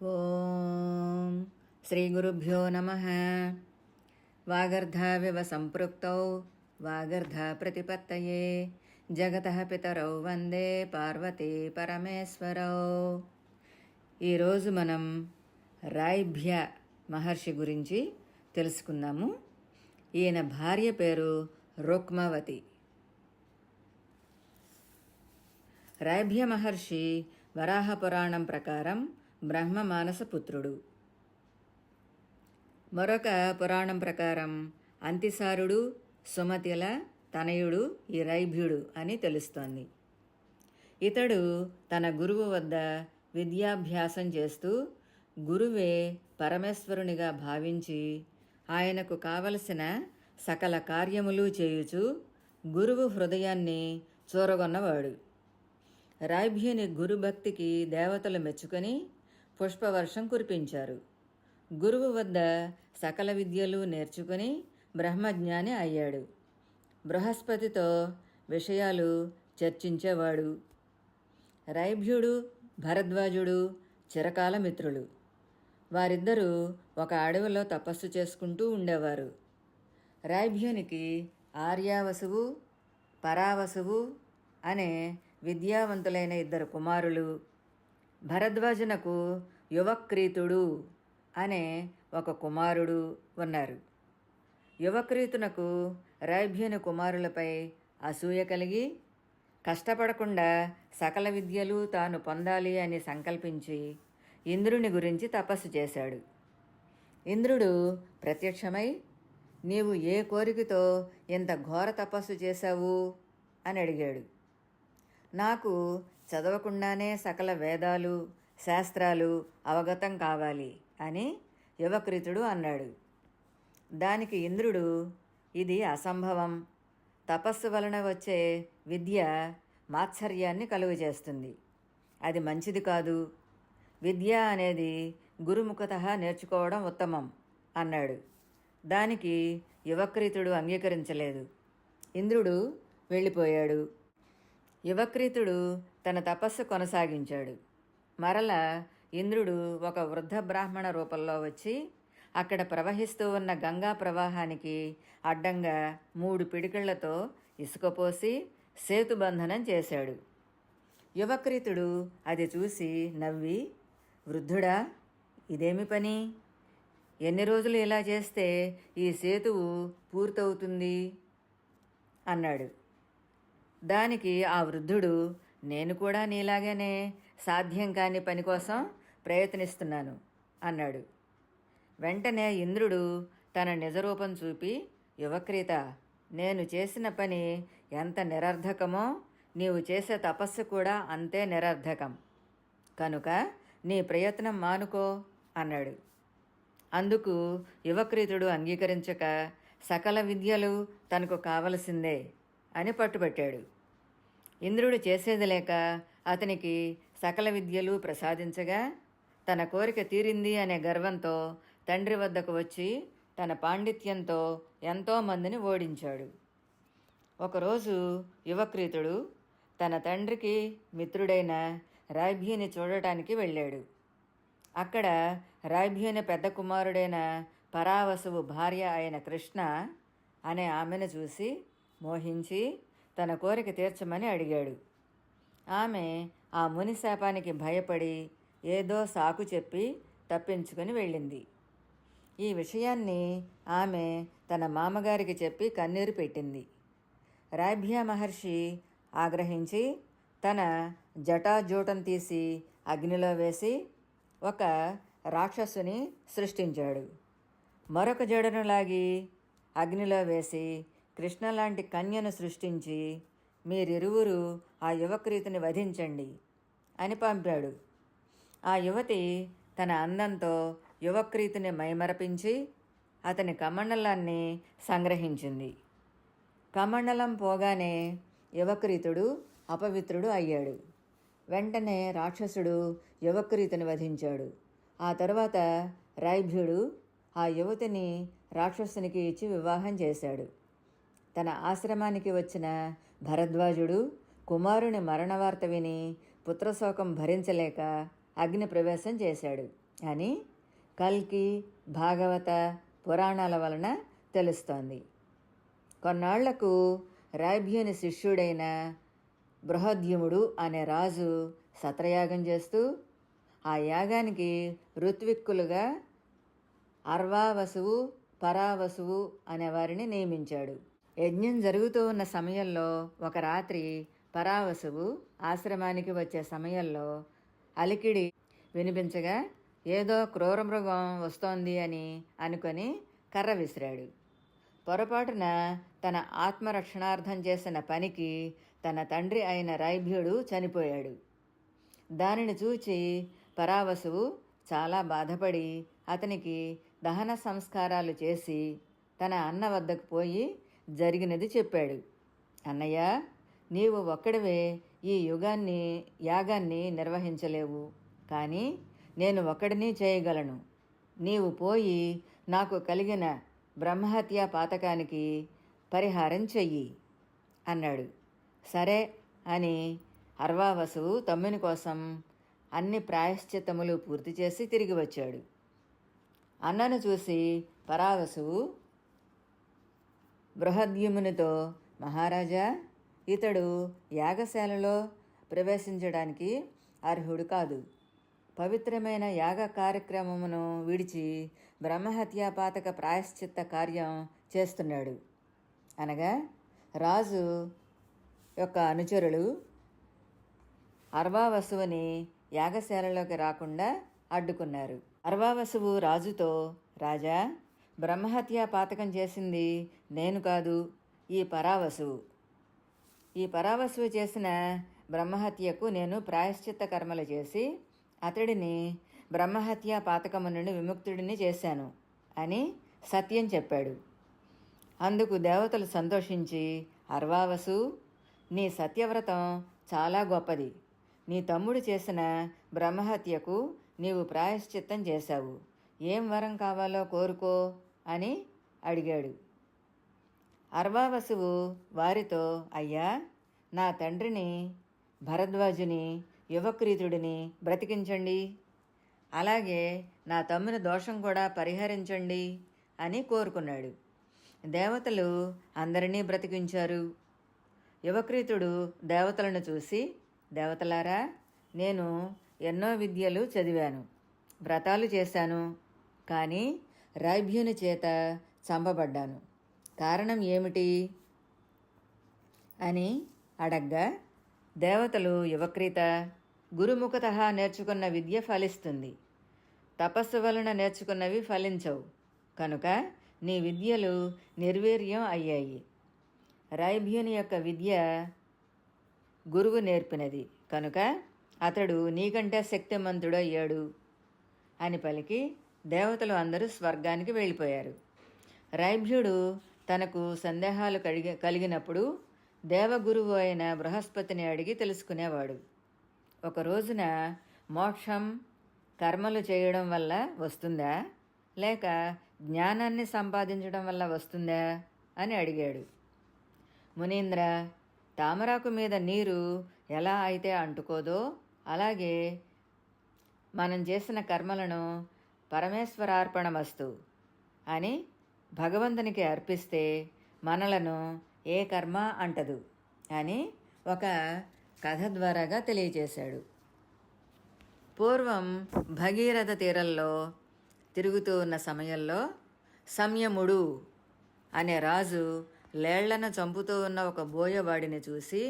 ఓం శ్రీ గురుభ్యో నమః. వాగర్ధావివ సంపృక్తౌ వాగర్ధ ప్రతిపత్తయే జగతః పితరౌ వందే పార్వతీ పరమేశ్వరౌ. ఈరోజు మనం రాయిభ్య మహర్షి గురించి తెలుసుకుందాము. ఈయన భార్య పేరు రుక్మవతి. రాయిభ్య మహర్షి వరాహ పురాణం ప్రకారం బ్రహ్మ మానస పుత్రుడు. మరొక పురాణం ప్రకారం అంతిసారుడు సుమతిల తనయుడు ఈ రైభ్యుడు అని తెలుస్తోంది. ఇతడు తన గురువు వద్ద విద్యాభ్యాసం చేస్తూ గురువే పరమేశ్వరునిగా భావించి ఆయనకు కావలసిన సకల కార్యములు చేయుచు గురువు హృదయాన్ని చూరగొన్నవాడు. రాయిభ్యుని గురుభక్తికి దేవతలు మెచ్చుకొని పుష్పవర్షం కురిపించారు. గురువు వద్ద సకల విద్యలు నేర్చుకుని బ్రహ్మజ్ఞాని అయ్యాడు. బృహస్పతితో విషయాలు చర్చించేవాడు. రైభ్యుడు భరద్వాజుడు చిరకాల మిత్రులు. వారిద్దరూ ఒక అడవిలో తపస్సు చేసుకుంటూ ఉండేవారు. రైభ్యునికి ఆర్యావసువు పరావసువు అనే విద్యావంతులైన ఇద్దరు కుమారులు, భరద్వాజునకు యువక్రీతుడు అనే ఒక కుమారుడు ఉన్నారు. యువక్రీతునకు రైభ్యుని కుమారులపై అసూయ కలిగి కష్టపడకుండా సకల విద్యలు తాను పొందాలి అని సంకల్పించి ఇంద్రుని గురించి తపస్సు చేశాడు. ఇంద్రుడు ప్రత్యక్షమై, నీవు ఏ కోరికతో ఇంత ఘోర తపస్సు చేశావు అని అడిగాడు. నాకు చదవకుండానే సకల వేదాలు శాస్త్రాలు అవగతం కావాలి అని యువక్రీతుడు అన్నాడు. దానికి ఇంద్రుడు, ఇది అసంభవం. తపస్సు వలన వచ్చే విద్య మాత్సర్యాన్ని కలుగజేస్తుంది. అది మంచిది కాదు. విద్య అనేది గురుముఖతః నేర్చుకోవడం ఉత్తమం అన్నాడు. దానికి యువక్రీతుడు అంగీకరించలేదు. ఇంద్రుడు వెళ్ళిపోయాడు. యువక్రీతుడు తన తపస్సు కొనసాగించాడు. మరల ఇంద్రుడు ఒక వృద్ధ బ్రాహ్మణ రూపంలో వచ్చి అక్కడ ప్రవహిస్తూ ఉన్న గంగా ప్రవాహానికి అడ్డంగా 3 పిడికిళ్లతో ఇసుక పోసి సేతుబంధనం చేశాడు. యువక్రీతుడు అది చూసి నవ్వి, వృద్ధుడా, ఇదేమి పని? ఎన్ని రోజులు ఇలా చేస్తే ఈ సేతువు పూర్తవుతుంది అన్నాడు. దానికి ఆ వృద్ధుడు, నేను కూడా నీలాగనే సాధ్యం కాని పని కోసం ప్రయత్నిస్తున్నాను అన్నాడు. వెంటనే ఇంద్రుడు తన నిజరూపం చూపి, యువక్రీత, నేను చేసిన పని ఎంత నిరర్ధకమో నీవు చేసే తపస్సు కూడా అంతే నిరర్ధకం. కనుక నీ ప్రయత్నం మానుకో అన్నాడు. అందుకు యువక్రీతుడు అంగీకరించక సకల విద్యలు తనకు కావలసిందే అని పట్టుబట్టాడు. ఇంద్రుడు చేసేది లేక అతనికి సకల విద్యలు ప్రసాదించగా తన కోరిక తీరింది అనే గర్వంతో తండ్రి వద్దకు వచ్చి తన పాండిత్యంతో ఎంతోమందిని ఓడించాడు. ఒకరోజు యువక్రీతుడు తన తండ్రికి మిత్రుడైన రాయిభ్యుని చూడటానికి వెళ్ళాడు. అక్కడ రాయిభ్యుని పెద్ద కుమారుడైన పరావసువు భార్య అయిన కృష్ణ అనే ఆమెను చూసి మోహించి తన కోరిక తీర్చమని అడిగాడు. ఆమె ఆ ముని శాపానికి భయపడి ఏదో సాకు చెప్పి తప్పించుకొని వెళ్ళింది. ఈ విషయాన్ని ఆమె తన మామగారికి చెప్పి కన్నీరు పెట్టింది. రాయిభ్య మహర్షి ఆగ్రహించి తన జటాజూటం తీసి అగ్నిలో వేసి ఒక రాక్షసుని సృష్టించాడు. మరొక జడను లాగి అగ్నిలో వేసి కృష్ణ లాంటి కన్యను సృష్టించి, మీరిరువురు ఆ యువక్రీతుని వధించండి అని పంపాడు. ఆ యువతి తన అందంతో యువక్రీతుని మైమరపించి అతని కమండలాన్ని సంగ్రహించింది. కమండలం పోగానే యువక్రీతుడు అపవిత్రుడు అయ్యాడు. వెంటనే రాక్షసుడు యువక్రీతుని వధించాడు. ఆ తరువాత రైభ్యుడు ఆ యువతిని రాక్షసునికి ఇచ్చి వివాహం చేశాడు. తన ఆశ్రమానికి వచ్చిన భరద్వాజుడు కుమారుని మరణవార్త విని పుత్రశోకం భరించలేక అగ్ని ప్రవేశం చేశాడు. అని కల్కి, భాగవత పురాణాల వలన తెలుస్తోంది. కొన్నాళ్లకు రైభ్యుని శిష్యుడైన బృహద్యుముడు అనే రాజు సత్రయాగం చేస్తూ ఆ యాగానికి ఋత్విక్కులుగా అర్వావసువు, పరావసువు అనేవారిని నియమించాడు. యజ్ఞం జరుగుతూ ఉన్న సమయంలో ఒక రాత్రి పరావసువు ఆశ్రమానికి వచ్చే సమయంలో అలికిడి వినిపించగా ఏదో క్రూరమృగం వస్తోంది అని అనుకొని కర్ర విసిరాడు. పొరపాటున తన ఆత్మరక్షణార్థం చేసిన పనికి తన తండ్రి అయిన రైభ్యుడు చనిపోయాడు. దానిని చూచి పరావసువు చాలా బాధపడి అతనికి దహన సంస్కారాలు చేసి తన అన్న వద్దకు పోయి జరిగినది చెప్పాడు. అన్నయ్య, నీవు ఒక్కడివే ఈ యాగాన్ని నిర్వహించలేవు, కానీ నేను ఒక్కడిని చేయగలను. నీవు పోయి నాకు కలిగిన బ్రహ్మహత్యా పాతకానికి పరిహారం చెయ్యి అన్నాడు. సరే అని అర్వావసువు తమ్ముని కోసం అన్ని ప్రాయశ్చిత్తములు పూర్తి చేసి తిరిగి వచ్చాడు. అన్నను చూసి పరావసువు బృహద్యుమునితో, మహారాజా, ఇతడు యాగశాలలో ప్రవేశించడానికి అర్హుడు కాదు. పవిత్రమైన యాగ కార్యక్రమమును విడిచి బ్రహ్మహత్యాపాతక ప్రాయశ్చిత్త కార్యం చేస్తున్నాడు అనగా రాజు యొక్క అనుచరులు అర్వావసువుని యాగశాలలోకి రాకుండా అడ్డుకున్నారు. అర్వావసువు రాజుతో, రాజా, బ్రహ్మహత్యా పాతకం చేసింది నేను కాదు, ఈ పరావసువు చేసిన బ్రహ్మహత్యకు నేను ప్రాయశ్చిత్త కర్మలు చేసి అతడిని బ్రహ్మహత్యా పాతకము నుండి విముక్తుడిని చేశాను అని సత్యం చెప్పాడు. అందుకు దేవతలు సంతోషించి, అర్వావసు, నీ సత్యవ్రతం చాలా గొప్పది. నీ తమ్ముడు చేసిన బ్రహ్మహత్యకు నీవు ప్రాయశ్చిత్తం చేశావు. ఏం వరం కావాలో కోరుకో అని అడిగాడు. అర్వావసువు వారితో, అయ్యా, నా తండ్రిని భరద్వాజుని, యువక్రీతుడిని బ్రతికించండి, అలాగే నా తమ్ముని దోషం కూడా పరిహరించండి అని కోరుకున్నాడు. దేవతలు అందరినీ బ్రతికించారు. యువక్రీతుడు దేవతలను చూసి, దేవతలారా, నేను ఎన్నో విద్యలు చదివాను, వ్రతాలు చేశాను, కానీ రైభ్యుని చేత చంపబడ్డాను. కారణం ఏమిటి అని అడగ్గా దేవతలు, యువక్రీత, గురుముఖత నేర్చుకున్న విద్య ఫలిస్తుంది, తపస్సు వలన నేర్చుకున్నవి ఫలించవు, కనుక నీ విద్యలు నిర్వీర్యం అయ్యాయి. రైభ్యుని యొక్క విద్య గురువు నేర్పినది కనుక అతడు నీకంటే శక్తిమంతుడయ్యాడు అని పలికి దేవతలు అందరూ స్వర్గానికి వెళ్ళిపోయారు. రైభ్యుడు తనకు సందేహాలు కలిగినప్పుడు దేవగురువు అయిన బృహస్పతిని అడిగి తెలుసుకునేవాడు. ఒక రోజున మోక్షం కర్మలు చేయడం వల్ల వస్తుందా, లేక జ్ఞానాన్ని సంపాదించడం వల్ల వస్తుందా అని అడిగాడు. మునీంద్ర, తామరాకు మీద నీరు ఎలా అయితే అంటుకోదో అలాగే మనం చేసిన కర్మలను పరమేశ్వరార్పణమస్తు అని భగవంతునికి అర్పిస్తే మనలను ఏ కర్మ అంటదు అని ఒక కథ ద్వారాగా తెలియజేశాడు. పూర్వం భగీరథ తీరంలో తిరుగుతూ ఉన్న సమయంలో సంయముడు అనే రాజు లేళ్లను చంపుతూ ఉన్న ఒక బోయవాడిని చూసి,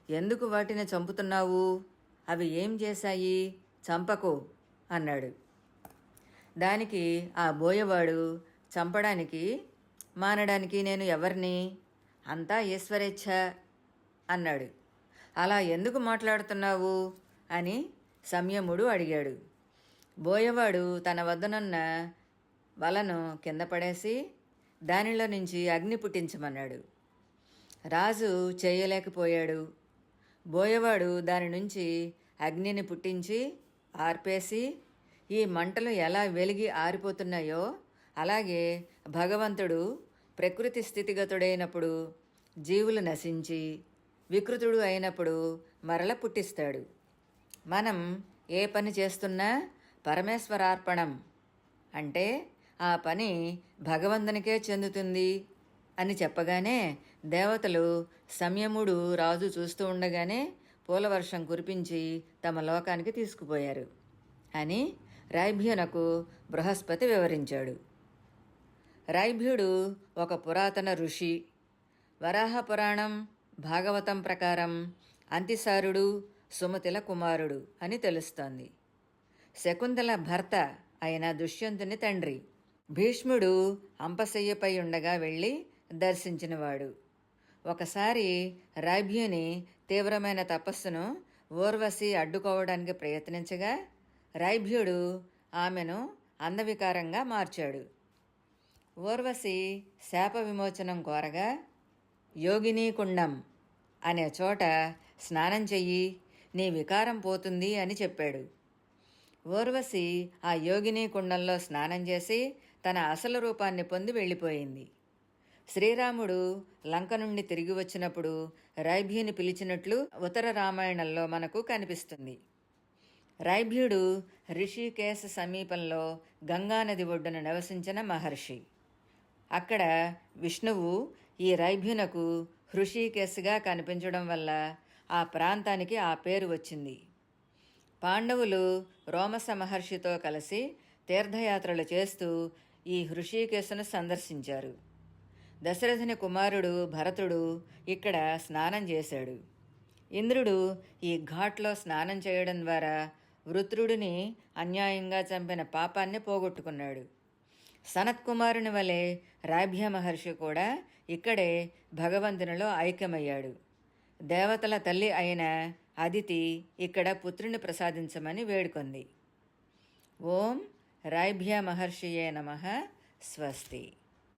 ఎందుకు వాటిని చంపుతున్నావు, అవి ఏం చేశాయి, చంపకు అన్నాడు. దానికి ఆ బోయవాడు, చంపడానికి మానడానికి నేను ఎవరిని, అంతా ఈశ్వరేచ్ఛ అన్నాడు. అలా ఎందుకు మాట్లాడుతున్నావు అని సంయముడు అడిగాడు. బోయవాడు తన వద్దనున్న వలను కింద పడేసి దానిలో నుంచి అగ్ని పుట్టించమన్నాడు. రాజు చేయలేకపోయాడు. బోయవాడు దాని నుంచి అగ్నిని పుట్టించి ఆర్పేసి, ఈ మంటలు ఎలా వెలిగి ఆరిపోతున్నాయో అలాగే భగవంతుడు ప్రకృతి స్థితిగతుడైనప్పుడు జీవులు నశించి వికృతుడు అయినప్పుడు మరల పుట్టిస్తాడు. మనం ఏ పని చేస్తున్నా పరమేశ్వరార్పణం అంటే ఆ పని భగవంతునికే చెందుతుంది అని చెప్పగానే దేవతలు సంయముడు రాజు చూస్తూ ఉండగానే పూలవర్షం కురిపించి తమ లోకానికి తీసుకుపోయారు అని రైభ్యునకు బృహస్పతి వివరించాడు. రైభ్యుడు ఒక పురాతన ఋషి. వరాహ పురాణం, భాగవతం ప్రకారం అంతిసారుడు సుమతిల కుమారుడు అని తెలుస్తోంది. శకుంతల భర్త అయిన దుష్యంతుని తండ్రి. భీష్ముడు అంపశయ్యపై ఉండగా వెళ్ళి దర్శించినవాడు. ఒకసారి రైభ్యుని తీవ్రమైన తపస్సును ఊర్వశి అడ్డుకోవడానికి ప్రయత్నించగా రైభ్యుడు ఆమెను అందవికారంగా మార్చాడు. ఊర్వశి శాప విమోచనం కోరగా యోగినీ కుండం అనే చోట స్నానం చెయ్యి, నీ వికారం పోతుంది అని చెప్పాడు. ఊర్వశి ఆ యోగినీ కుండంలో స్నానం చేసి తన అసలు రూపాన్ని పొంది వెళ్ళిపోయింది. శ్రీరాముడు లంక నుండి తిరిగి వచ్చినప్పుడు రైభ్యుని పిలిచినట్లు ఉత్తర రామాయణంలో మనకు కనిపిస్తుంది. రైభ్యుడు రిషికేశ సమీపంలో గంగానది ఒడ్డున నివసించిన మహర్షి. అక్కడ విష్ణువు ఈ రైభ్యునకు హృషికేశగా కనిపించడం వల్ల ఆ ప్రాంతానికి ఆ పేరు వచ్చింది. పాండవులు రోమస మహర్షితో కలిసి తీర్థయాత్రలు చేస్తూ ఈ హృషికేశను సందర్శించారు. దశరథుని కుమారుడు భరతుడు ఇక్కడ స్నానం చేశాడు. ఇంద్రుడు ఈ ఘాట్లో స్నానం చేయడం ద్వారా వృత్రుడిని అన్యాయంగా చంపిన పాపాన్ని పోగొట్టుకున్నాడు. సనత్కుమారుని వలె రాభ్య మహర్షి కూడా ఇక్కడే భగవంతునిలో ఐక్యమయ్యాడు. దేవతల తల్లి అయిన అదితి ఇక్కడ పుత్రుని ప్రసాదించమని వేడుకొంది. ఓం రైభ్య మహర్షియే నమః. స్వస్తి.